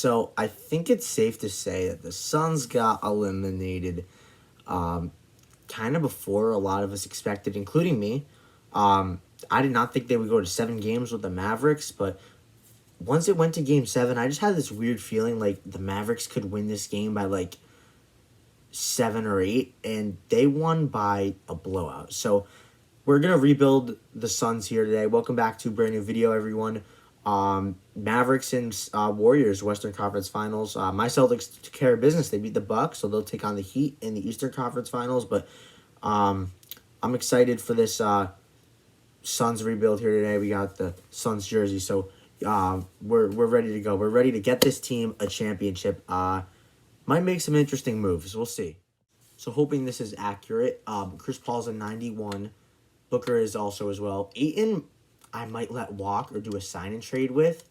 So I think it's safe to say that the Suns got eliminated kind of before a lot of us expected, including me. I did not think they would go to 7 games with the Mavericks, but once it went to game 7, I just had this weird feeling like the Mavericks could win this game by like 7 or 8, and they won by a blowout. So we're going to rebuild the Suns here today. Welcome back to a brand new video, everyone. Mavericks and Warriors Western Conference Finals. My Celtics took care of business. They beat the Bucks, so they'll take on the Heat in the Eastern Conference Finals. But I'm excited for this Suns rebuild here today. We got the Suns jersey, so we're ready to go. We're ready to get this team a championship. Might make some interesting moves. We'll see. So hoping this is accurate. Chris Paul's a 91. Booker is also as well. Ayton, I might let walk or do a sign and trade with.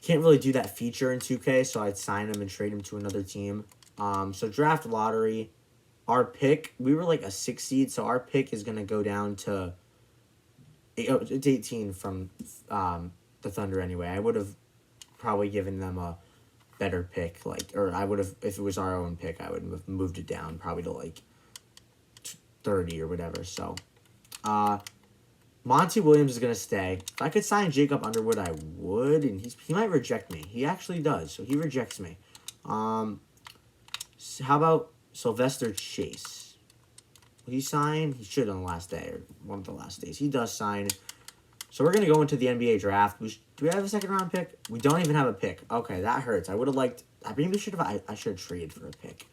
Can't really do that feature in 2K, so I'd sign him and trade him to another team. So draft lottery. Our pick, we were like a 6 seed, so our pick is going to go down to... it's 18 from the Thunder anyway. I would have probably given them a better pick, or I would have, if it was our own pick, I would have moved it down probably to like 30 or whatever. So, Monty Williams is gonna stay. If I could sign Jacob Underwood, I would, and he might reject me. He actually does, so he rejects me. How about Sylvester Chase? Will he sign? He should on the last day, or one of the last days. He does sign. So we're going to go into the NBA draft. Do we have a second-round pick? We don't even have a pick. Okay, that hurts. I would have liked... I should have traded for a pick.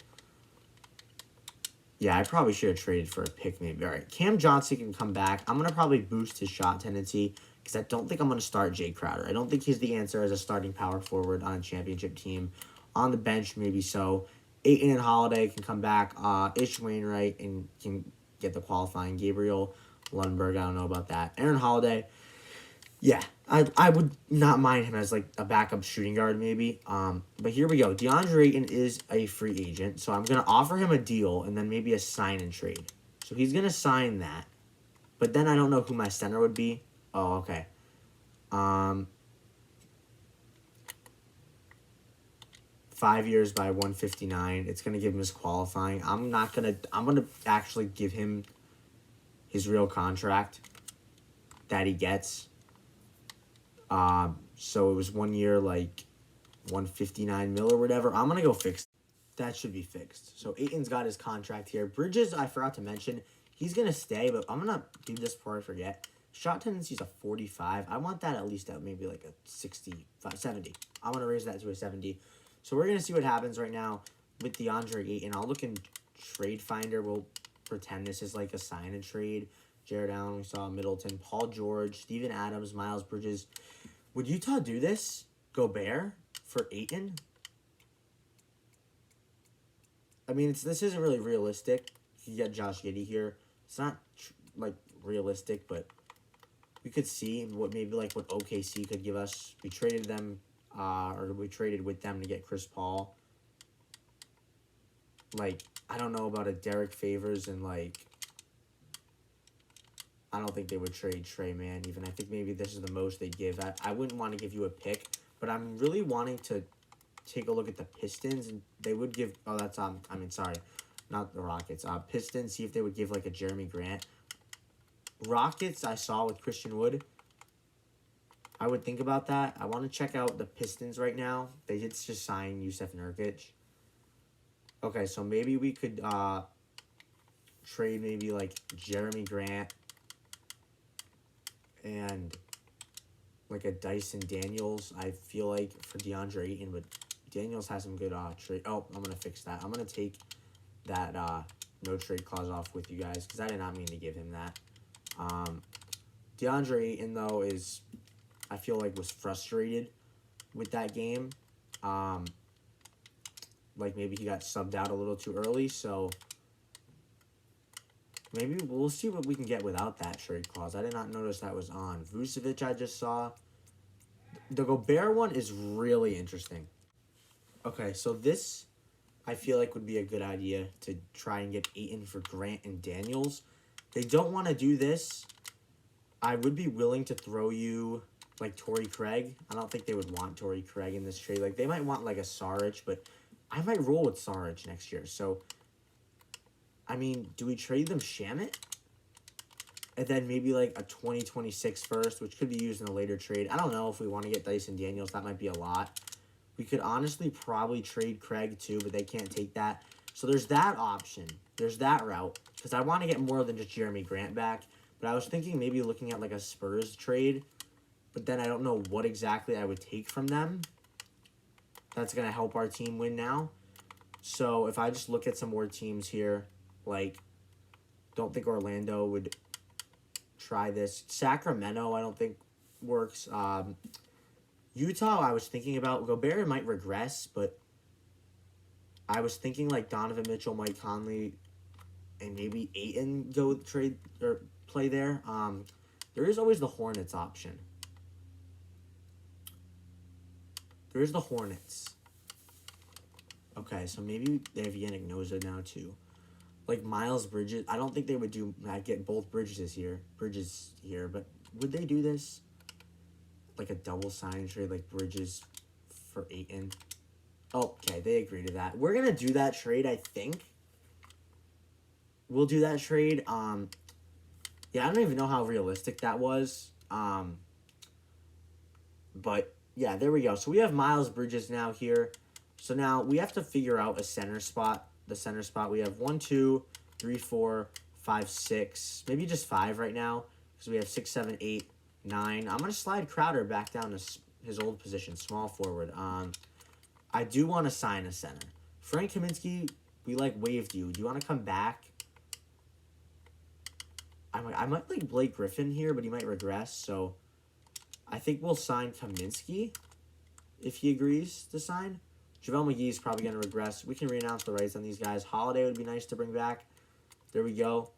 Yeah, I probably should have traded for a pick maybe. All right, Cam Johnson can come back. I'm going to probably boost his shot tendency because I don't think I'm going to start Jay Crowder. I don't think he's the answer as a starting power forward on a championship team. On the bench, maybe so. Ayton and Holiday can come back. Ish Wainwright and can get the qualifying. Gabriel Lundberg, I don't know about that. Aaron Holiday, yeah, I would not mind him as like a backup shooting guard maybe. But here we go. DeAndre Ayton is a free agent, so I'm going to offer him a deal and then maybe a sign and trade. So he's going to sign that. But then I don't know who my center would be. Oh, okay. 5 years by 159. It's going to give him his qualifying. I'm going to actually give him his real contract that he gets. So it was 1 year, like 159 mil or whatever. I'm going to go fix that. Should be fixed. So Ayton's got his contract here. Bridges, I forgot to mention, he's going to stay, but I'm going to do this before I forget. Shot tendency is a 45. I want that at least at maybe like a 65, 70. I want to raise that to a 70. So we're going to see what happens right now with DeAndre Ayton. I'll look in Trade Finder. We'll pretend this is like a sign and trade. Jared Allen, we saw Middleton, Paul George, Steven Adams, Miles Bridges. Would Utah do this? Gobert for Ayton? I mean, this isn't really realistic. You get Josh Giddey here. It's not like realistic, but we could see what OKC could give us. We traded them, or we traded with them to get Chris Paul. Like, I don't know about a Derek Favors and like. I don't think they would trade Trey, man, even. I think maybe this is the most they'd give. I wouldn't want to give you a pick, but I'm really wanting to take a look at the Pistons, and they would give... Oh, that's... sorry. Not the Rockets. Pistons, see if they would give, like, a Jeremy Grant. Rockets, I saw with Christian Wood. I would think about that. I want to check out the Pistons right now. They did just sign Yusuf Nurkic. Okay, so maybe we could trade maybe, like, Jeremy Grant and like a Dyson Daniels, I feel like, for DeAndre Ayton, but Daniels has some good trade. Oh, I'm going to fix that. I'm going to take that no trade clause off with you guys because I did not mean to give him that. DeAndre Ayton, though, I feel like was frustrated with that game. Like maybe he got subbed out a little too early, so... Maybe we'll see what we can get without that trade clause. I did not notice that was on. Vucevic, I just saw. The Gobert one is really interesting. Okay, so this, I feel like, would be a good idea to try and get Ayton for Grant and Daniels. They don't want to do this. I would be willing to throw you like Torrey Craig. I don't think they would want Torrey Craig in this trade. Like, they might want like a Saric, but I might roll with Saric next year. So, I mean, do we trade them Shamit? And then maybe like a 2026 first, which could be used in a later trade. I don't know if we want to get Dyson Daniels. That might be a lot. We could honestly probably trade Craig too, but they can't take that. So there's that option. There's that route. Because I want to get more than just Jeremy Grant back. But I was thinking maybe looking at like a Spurs trade. But then I don't know what exactly I would take from them. That's going to help our team win now. So if I just look at some more teams here, like, don't think Orlando would try this. Sacramento, I don't think works. Utah, I was thinking about. Gobert might regress, but I was thinking like Donovan Mitchell, Mike Conley, and maybe Ayton go trade or play there. There is always the Hornets option. There is the Hornets. Okay, so maybe they have Yannick Noza now too. Like Miles Bridges, I don't think they would get both Bridges here, but would they do this? Like a double sign trade, like Bridges for Ayton. Oh, okay, they agree to that. We're gonna do that trade, I think. We'll do that trade. Yeah, I don't even know how realistic that was. But yeah, there we go. So we have Miles Bridges now here. So now we have to figure out a center spot. The center spot, we have 1, 2, 3, 4, 5, 6. Maybe just 5 right now. Because we have 6, 7, 8, 9. I'm going to slide Crowder back down to his old position, small forward. I do want to sign a center. Frank Kaminsky, we like waived you. Do you want to come back? I might like Blake Griffin here, but he might regress. So I think we'll sign Kaminsky if he agrees to sign. JaVale McGee is probably going to regress. We can re-announce the rights on these guys. Holiday would be nice to bring back. There we go.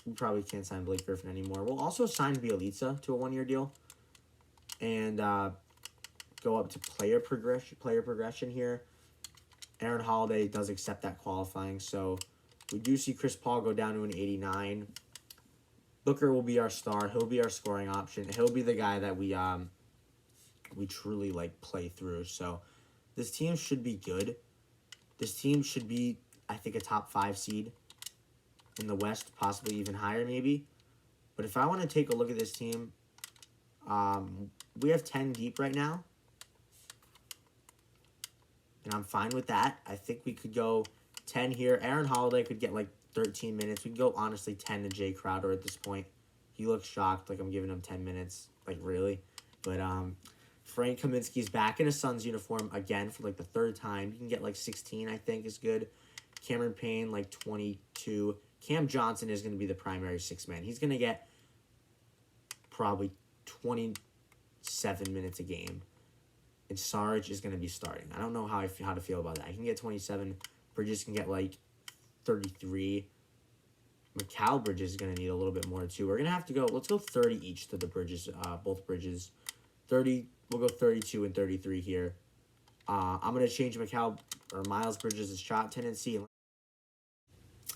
We probably can't sign Blake Griffin anymore. We'll also sign Bielitsa to a 1-year deal. And go up to player progression here. Aaron Holiday does accept that qualifying. So we do see Chris Paul go down to an 89. Booker will be our star. He'll be our scoring option. He'll be the guy that we truly like play through. So this team should be good. This team should be, I think, a top 5 seed in the West, possibly even higher maybe. But if I want to take a look at this team, we have 10 deep right now. And I'm fine with that. I think we could go 10 here. Aaron Holiday could get like 13 minutes. We could go, honestly, 10 to Jay Crowder at this point. He looks shocked, like I'm giving him 10 minutes. Like, really? But Frank Kaminsky's back in a Suns uniform again for like the 3rd time. You can get like 16, I think, is good. Cameron Payne, like 22. Cam Johnson is going to be the primary 6-man. He's going to get probably 27 minutes a game. And Saric is going to be starting. I don't know how to feel about that. I can get 27. Bridges can get like 33. Mikal Bridges is going to need a little bit more too. We're going to have to go, let's go 30 each to the Bridges, both Bridges. 30, we'll go 32 and 33 here. I'm going to change Miles Bridges' shot tendency.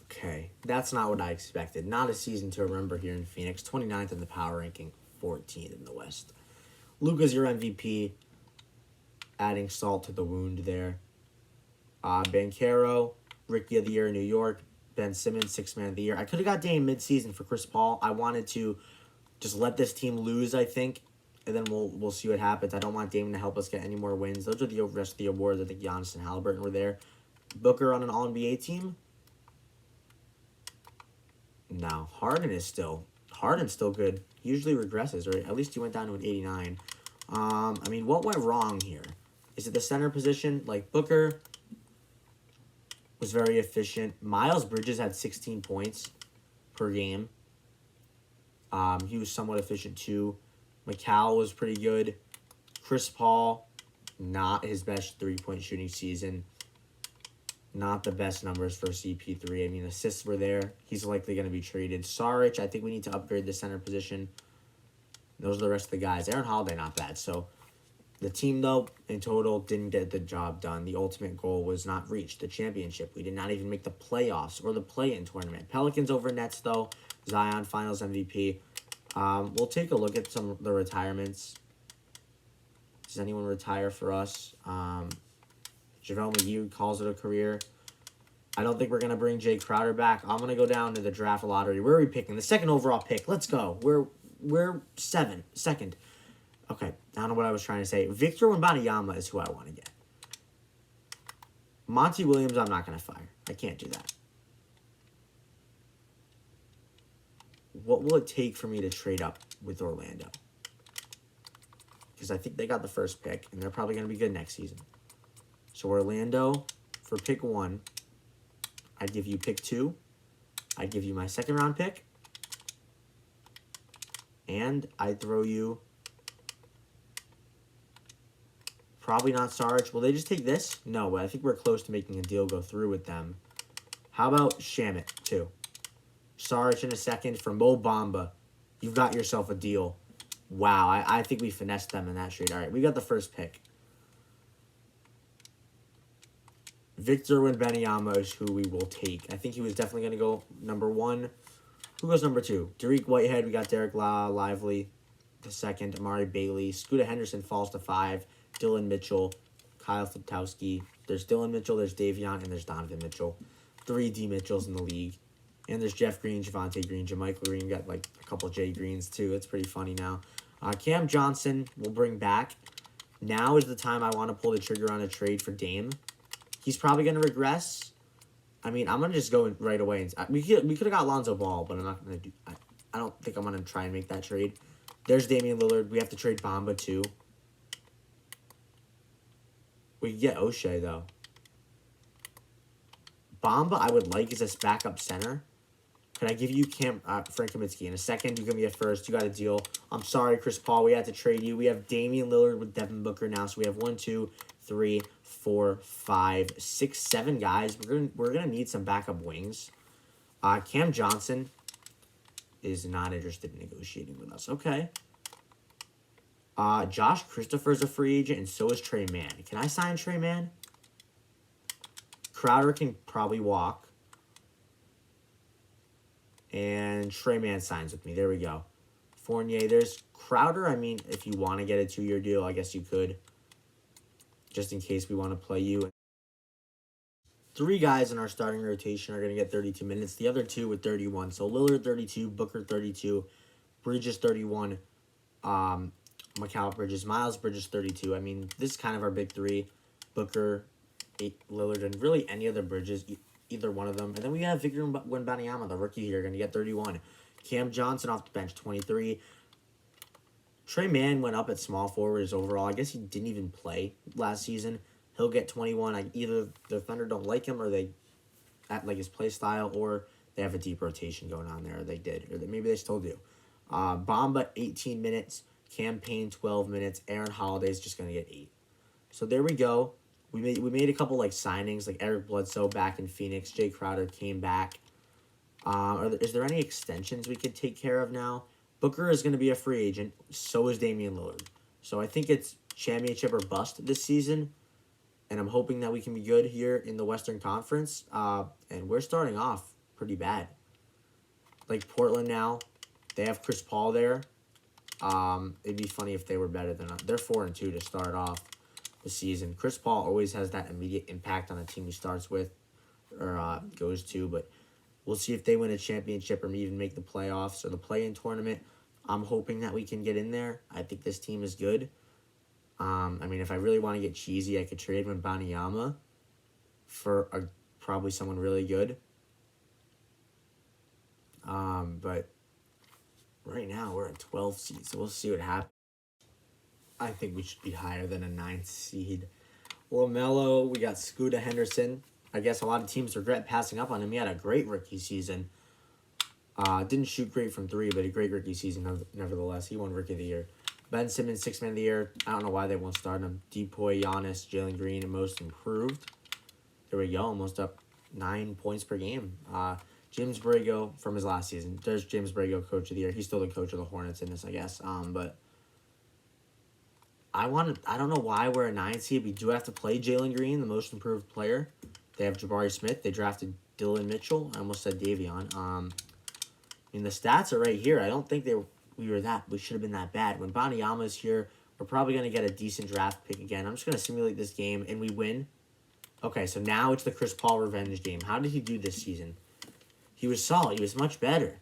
Okay, that's not what I expected. Not a season to remember here in Phoenix. 29th in the power ranking, 14th in the West. Luka's your MVP. Adding salt to the wound there. Banchero, Rookie of the Year in New York. Ben Simmons, 6-man of the year. I could have got Dame mid-season for Chris Paul. I wanted to just let this team lose, I think, and then we'll see what happens. I don't want Dame to help us get any more wins. Those are the rest of the awards. I think Giannis and Halliburton were there. Booker on an All-NBA team? No. Harden's still good. He usually regresses, right? At least he went down to an 89. I mean, what went wrong here? Is it the center position? Like, Booker was very efficient. Miles Bridges had 16 points per game. He was somewhat efficient too. Mikal was pretty good. Chris Paul, not his best 3-point shooting season. Not the best numbers for CP3. I mean, assists were there. He's likely going to be traded. Saric, I think we need to upgrade the center position. Those are the rest of the guys. Aaron Holiday, not bad. So the team, though, in total, didn't get the job done. The ultimate goal was not reached, the championship. We did not even make the playoffs or the play-in tournament. Pelicans over Nets, though. Zion, Finals MVP. We'll take a look at some of the retirements. Does anyone retire for us? JaVale McGee calls it a career. I don't think we're going to bring Jay Crowder back. I'm going to go down to the draft lottery. Where are we picking? The second overall pick. Let's go. We're second. Okay, I don't know what I was trying to say. Victor Wembanyama is who I want to get. Monty Williams, I'm not going to fire. I can't do that. What will it take for me to trade up with Orlando? Because I think they got the first pick, and they're probably going to be good next season. So Orlando, for pick 1, I'd give you pick 2. I'd give you my second round pick. And I'd throw you... Probably not Sarge. Will they just take this? No, but I think we're close to making a deal go through with them. How about Shamit, too? Sarge in a second for Mo Bamba. You've got yourself a deal. Wow, I think we finessed them in that trade. All right, we got the first pick. Victor Wembanyama is who we will take. I think he was definitely going to go number 1. Who goes number 2? Dariq Whitehead. We got Derek Lively the second. Amari Bailey. Scooter Henderson falls to 5. Dylan Mitchell. Kyle Flitowski. There's Dylan Mitchell. There's Davion. And there's Donovan Mitchell. 3 D Mitchells in the league. And there's Jeff Green, Javonte Green, JaMychal Green. Got like a couple Jay Greens too. It's pretty funny now. Cam Johnson will bring back. Now is the time I want to pull the trigger on a trade for Dame. He's probably going to regress. I mean, I'm going to just go right away. And, we could have got Lonzo Ball, but I'm not going to do... I don't think I'm going to try and make that trade. There's Damian Lillard. We have to trade Bamba, too. We could get O'Shea, though. Bamba, I would like as a backup center. Can I give you Frank Kaminsky? In a second, you give me a first. You got a deal. I'm sorry, Chris Paul. We had to trade you. We have Damian Lillard with Devin Booker now. So we have 1, 2, 3, 4, 5, 6, 7 guys. We're gonna need some backup wings. Cam Johnson is not interested in negotiating with us. Okay. Josh Christopher's a free agent, and so is Trey Mann. Can I sign Trey Mann? Crowder can probably walk. And Trey Mann signs with me. There we go. Fournier. There's Crowder. I mean, if you want to get a 2-year deal, I guess you could. Just in case we want to play you. 3 guys in our starting rotation are going to get 32 minutes. The other 2 with 31. So Lillard 32, Booker 32, Bridges 31, Mikal Bridges, Miles Bridges 32. I mean, this is kind of our big 3. Booker, Lillard, and really any other Bridges. Either one of them. And then we have Victor Wembanyama, the rookie here, going to get 31. Cam Johnson off the bench, 23. Trey Mann went up at small forward as overall. I guess he didn't even play last season. He'll get 21. Either the Thunder don't like him or they like his play style, or they have a deep rotation going on there, or they did, or maybe they still do. Bamba, 18 minutes. Cam Payne, 12 minutes. Aaron Holiday's just going to get 8. So there we go. We made a couple like signings, like Eric Bledsoe back in Phoenix. Jay Crowder came back. Is there any extensions we could take care of now? Booker is going to be a free agent. So is Damian Lillard. So I think it's championship or bust this season. And I'm hoping that we can be good here in the Western Conference. And we're starting off pretty bad. Like Portland now, they have Chris Paul there. It'd be funny if they were better than us. They're 4-2 to start off the season. Chris Paul always has that immediate impact on the team he starts with or goes to, but we'll see if they win a championship or even make the playoffs or the play-in tournament. I'm hoping that we can get in there. I think this team is good. I mean, if I really want to get cheesy, I could trade Wembanyama for probably someone really good. But right now we're at 12 seed, so we'll see what happens. I think we should be higher than a 9th seed. LaMelo, we got Scooter Henderson. I guess a lot of teams regret passing up on him. He had a great rookie season. Didn't shoot great from 3, but a great rookie season nevertheless. He won Rookie of the Year. Ben Simmons, 6th Man of the Year. I don't know why they won't start him. Depoy, Giannis, Jalen Green, and Most Improved. There we go, almost up 9 points per game. James Borrego from his last season. There's James Borrego, Coach of the Year. He's still the coach of the Hornets in this, I guess. But I don't know why we're a 9 seed. We do have to play Jalen Green, the Most Improved player. They have Jabari Smith. They drafted Dylan Mitchell. I almost said Davion. I mean, the stats are right here. I don't think we should have been that bad. When Wembanyama's here, We're probably going to get a decent draft pick again. I'm just going to simulate this game, and we win. Okay, so now it's the Chris Paul revenge game. How did he do this season? He was solid. He was much better.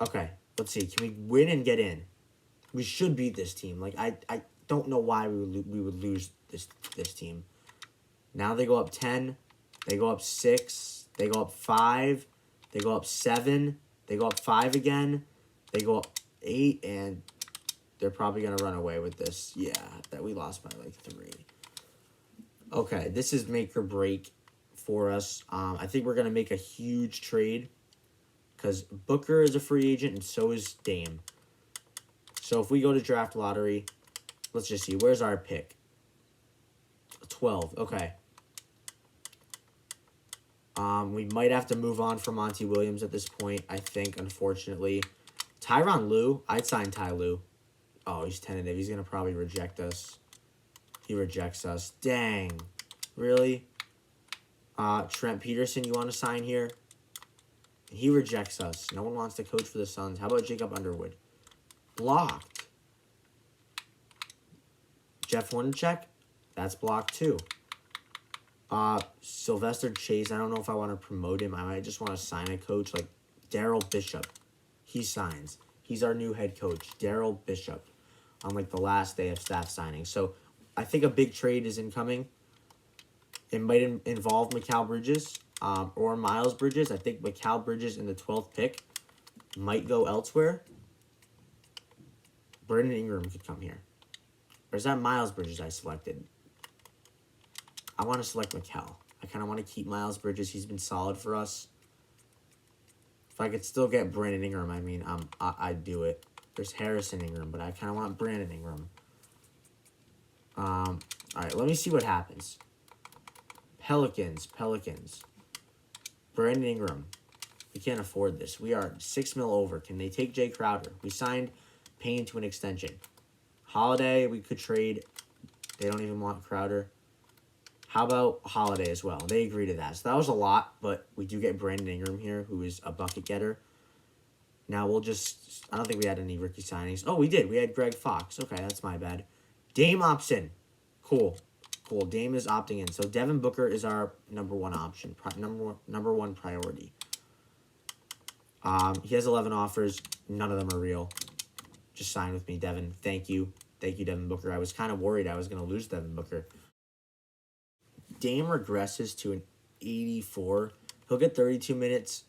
Okay, let's see. Can we win and get in? We should beat this team. Like, I don't know why we would lose this team. Now they go up 10. They go up 6. They go up 5. They go up 7. They go up 5 again. They go up 8, and they're probably going to run away with this. Yeah, that we lost by like 3. Okay, this is make or break for us. I think we're going to make a huge trade because Booker is a free agent and so is Dame. So if we go to draft lottery, let's just see. Where's our pick? 12. Okay. We might have to move on from Monty Williams at this point, I think, unfortunately. Tyronn Lue, I'd sign Ty Lue. Oh, he's tentative. He's going to probably reject us. He rejects us. Dang. Really? Trent Peterson, you want to sign here? He rejects us. No one wants to coach for the Suns. How about Jacob Underwood? Blocked. Jeff Hornacek? That's blocked too. Sylvester Chase, I don't know if I want to promote him. I might just want to sign a coach like Daryl Bishop. He signs. He's our new head coach, Daryl Bishop, on like the last day of staff signing. So I think a big trade is incoming. It might involve Mikal Bridges or Miles Bridges. I think Mikal Bridges in the 12th pick might go elsewhere. Brandon Ingram could come here. Or is that Miles Bridges I selected? I want to select Mikal. I kind of want to keep Miles Bridges. He's been solid for us. If I could still get Brandon Ingram, I mean, I'd do it. There's Harrison Ingram, but I kind of want Brandon Ingram. All right, let me see what happens. Pelicans. Brandon Ingram. We can't afford this. We are $6 million over. Can they take Jay Crowder? We signed Payne to an extension. Holiday, we could trade. They don't even want Crowder. How about Holiday as well? They agree to that. So that was a lot, but we do get Brandon Ingram here, who is a bucket getter. Now we'll just... I don't think we had any rookie signings. Oh, we did. We had Greg Fox. Okay, that's my bad. Dame opts in. Cool. Dame is opting in. So Devin Booker is our number one option. Number one priority. He has 11 offers. None of them are real. Just sign with me, Devin. Thank you. Thank you, Devin Booker. I was kind of worried I was going to lose Devin Booker. Dame regresses to an 84. He'll get 32 minutes.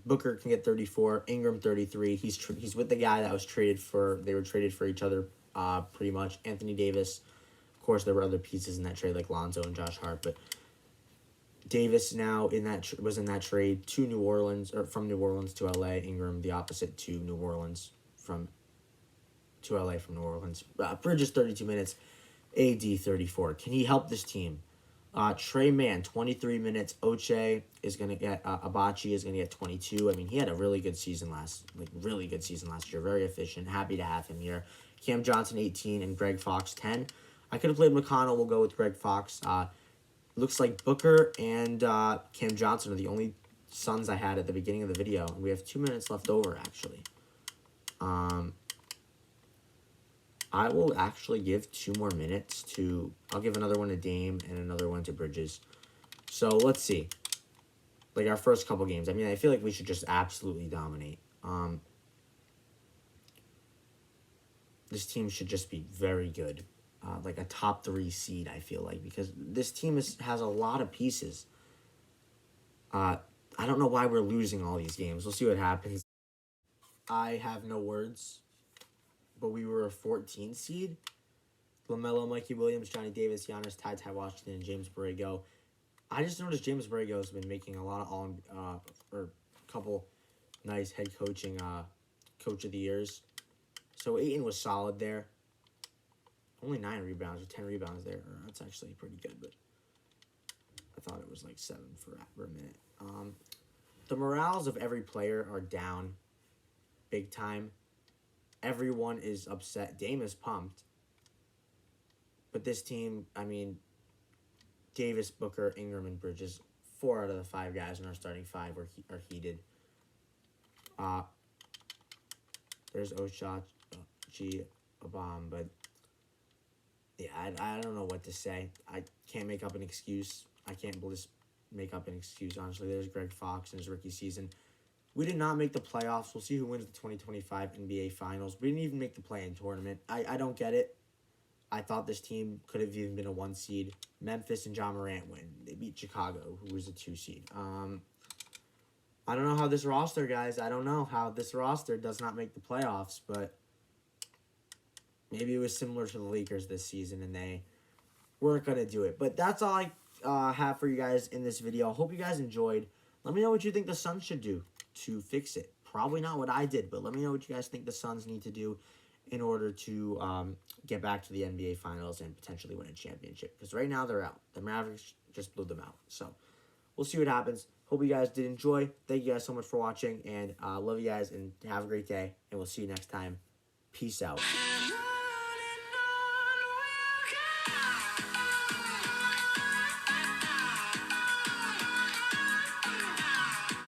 Booker can get 34. Ingram 33. He's with the guy that was traded for. They were traded for each other, pretty much. Anthony Davis. Of course, there were other pieces in that trade like Lonzo and Josh Hart, but Davis now was in that trade to New Orleans, or from New Orleans to LA. Ingram the opposite to New Orleans to LA from New Orleans. Bridges 32 minutes. AD 34. Can he help this team? Trey Mann, 23 minutes. Oche is going to get, Abachi is going to get 22. I mean, he had a really good season last year. Very efficient. Happy to have him here. Cam Johnson, 18, and Greg Fox, 10. I could have played McConnell. We'll go with Greg Fox. Looks like Booker and Cam Johnson are the only Suns I had at the beginning of the video. And we have 2 minutes left over, actually. I will actually give 2 more minutes to... I'll give another one to Dame and another one to Bridges. So, let's see. Like, our first couple games. I mean, I feel like we should just absolutely dominate. This team should just be very good. Like a top 3 seed, I feel like. Because this team has a lot of pieces. I don't know why we're losing all these games. We'll see what happens. I have no words. But we were a 14 seed. LaMelo, Mikey Williams, Johnny Davis, Giannis, Ty Washington, and James Borrego. I just noticed James Borrego has been making a lot of a couple nice head coaching coach of the years. So Ayton was solid there. Only 9 rebounds or 10 rebounds there. That's actually pretty good, but I thought it was like 7 for a minute. The morales of every player are down big time. Everyone is upset. Dame is pumped. But this team, I mean, Davis, Booker, Ingram, and Bridges, 4 out of the 5 guys in our starting 5 are heated. There's Ochachi, But yeah, I don't know what to say. I can't make up an excuse. I can't just make up an excuse, honestly. There's Greg Fox in his rookie season. We did not make the playoffs. We'll see who wins the 2025 NBA Finals. We didn't even make the play-in tournament. I don't get it. I thought this team could have even been a 1 seed. Memphis and John Morant win. They beat Chicago, who was a 2 seed. I don't know how this roster, guys. I don't know how this roster does not make the playoffs, but maybe it was similar to the Lakers this season, and they weren't going to do it. But that's all I have for you guys in this video. I hope you guys enjoyed. Let me know what you think the Suns should do to fix it. Probably not what I did, but let me know what you guys think the Suns need to do in order to get back to the NBA Finals and potentially win a championship. Because right now they're out. The Mavericks just blew them out. So we'll see what happens. Hope you guys did enjoy. Thank you guys so much for watching. And love you guys and have a great day. And we'll see you next time. Peace out.